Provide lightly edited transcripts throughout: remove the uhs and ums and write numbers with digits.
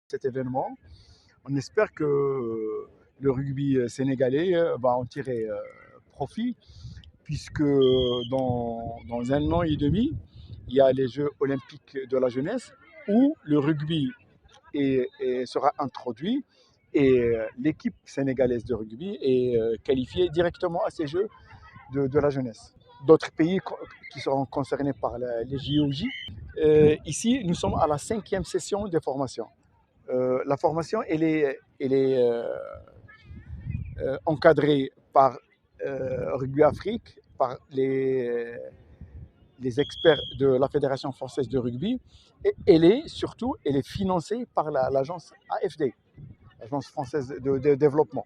Cet événement. On espère que le rugby sénégalais va en tirer profit, puisque dans un an et demi, il y a les Jeux olympiques de la jeunesse où le rugby sera introduit et l'équipe sénégalaise de rugby est qualifiée directement à ces Jeux de la jeunesse. D'autres pays qui seront concernés par les JOJ. Ici, nous sommes à la 5e session de formation. La formation, elle est encadrée par Rugby Afrique, par les experts de la Fédération française de rugby, et elle est financée par l'agence AFD, l'agence française de développement.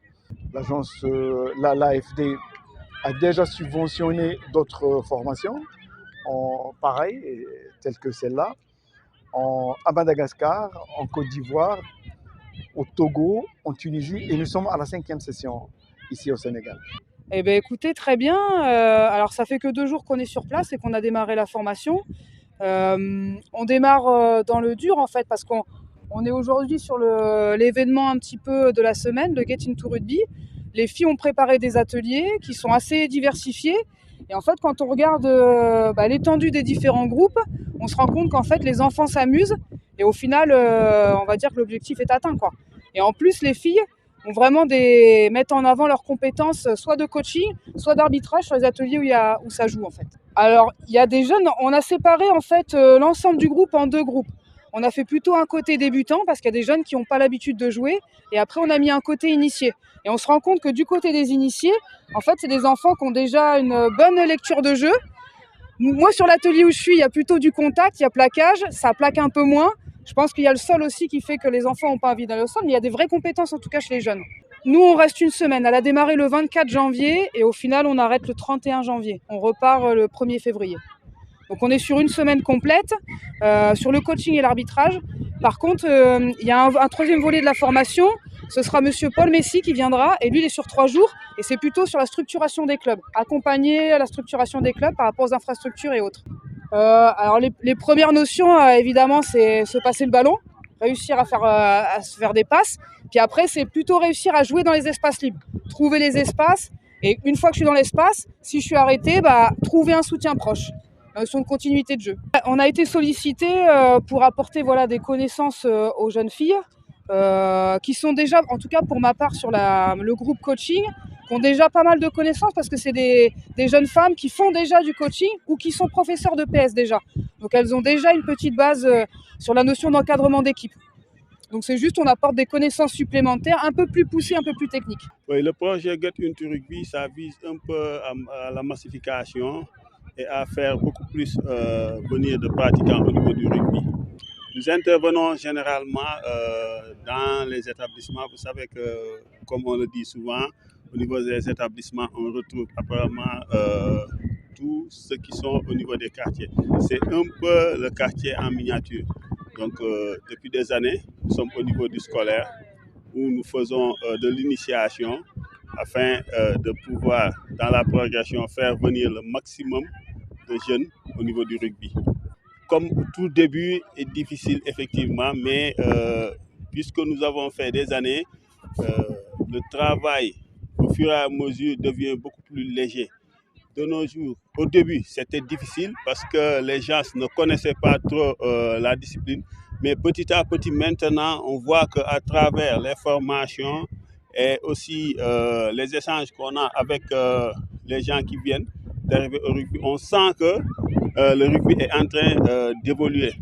L'AFD a déjà subventionné d'autres formations, pareil, telles que celle-là, à Madagascar, en Côte d'Ivoire, au Togo, en Tunisie, et nous sommes à la 5e session ici au Sénégal. Eh bien, écoutez, très bien. Alors, ça fait que 2 jours qu'on est sur place et qu'on a démarré la formation. On démarre dans le dur, en fait, parce qu'on est aujourd'hui sur l'événement un petit peu de la semaine, le Get Into Rugby. Les filles ont préparé des ateliers qui sont assez diversifiés. Et en fait, quand on regarde l'étendue des différents groupes, on se rend compte qu'en fait, les enfants s'amusent. Et au final, on va dire que l'objectif est atteint, quoi. Et en plus, les filles vont vraiment mettre en avant leurs compétences, soit de coaching, soit d'arbitrage sur les ateliers où ça joue, en fait. Alors, il y a des jeunes, on a séparé en fait l'ensemble du groupe en 2 groupes. On a fait plutôt un côté débutant parce qu'il y a des jeunes qui n'ont pas l'habitude de jouer, et après on a mis un côté initié. Et on se rend compte que du côté des initiés, en fait, c'est des enfants qui ont déjà une bonne lecture de jeu. Moi, sur l'atelier où je suis, il y a plutôt du contact, il y a plaquage, ça plaque un peu moins. Je pense qu'il y a le sol aussi qui fait que les enfants n'ont pas envie d'aller au sol, mais il y a des vraies compétences en tout cas chez les jeunes. Nous, on reste une semaine. Elle a démarré le 24 janvier et au final, on arrête le 31 janvier. On repart le 1er février. Donc, on est sur une semaine complète sur le coaching et l'arbitrage. Par contre, il y a un 3e volet de la formation. Ce sera monsieur Paul Messi qui viendra et lui, il est sur 3 jours et c'est plutôt sur la structuration des clubs. Accompagner la structuration des clubs par rapport aux infrastructures et autres. Alors, les premières notions, évidemment, c'est se passer le ballon, réussir à se faire des passes. Puis après, c'est plutôt réussir à jouer dans les espaces libres, trouver les espaces. Et une fois que je suis dans l'espace, si je suis arrêté, trouver un soutien proche, sur une continuité de jeu. On a été sollicité pour apporter des connaissances aux jeunes filles qui sont déjà, en tout cas pour ma part sur le groupe coaching, qui ont déjà pas mal de connaissances parce que c'est des jeunes femmes qui font déjà du coaching ou qui sont professeurs de PS déjà. Donc elles ont déjà une petite base sur la notion d'encadrement d'équipe. Donc c'est juste, on apporte des connaissances supplémentaires un peu plus poussées, un peu plus techniques. Oui, le projet Get Into Rugby, ça vise un peu à la massification et à faire beaucoup plus venir de pratiquants au niveau du rugby. Nous intervenons généralement dans les établissements. Vous savez que, comme on le dit souvent, au niveau des établissements, on retrouve apparemment tous ceux qui sont au niveau des quartiers. C'est un peu le quartier en miniature. Donc, depuis des années, nous sommes au niveau du scolaire où nous faisons de l'initiation afin de pouvoir, dans la progression, faire venir le maximum de jeunes au niveau du rugby. Comme tout début est difficile, effectivement, mais puisque nous avons fait des années, le travail, au fur et à mesure, devient beaucoup plus léger. De nos jours, au début, c'était difficile parce que les gens ne connaissaient pas trop la discipline. Mais petit à petit, maintenant, on voit qu'à travers les formations et aussi les échanges qu'on a avec les gens qui viennent d'arriver au rugby, on sent que le rugby est en train d'évoluer.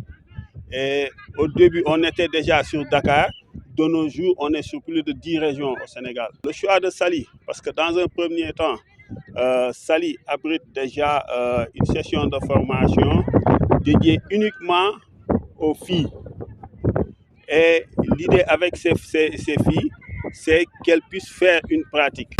Et au début, on était déjà sur Dakar. De nos jours, on est sur plus de 10 régions au Sénégal. Le choix de Saly, parce que dans un premier temps, Saly abrite déjà une session de formation dédiée uniquement aux filles. Et l'idée avec ces filles, c'est qu'elles puissent faire une pratique.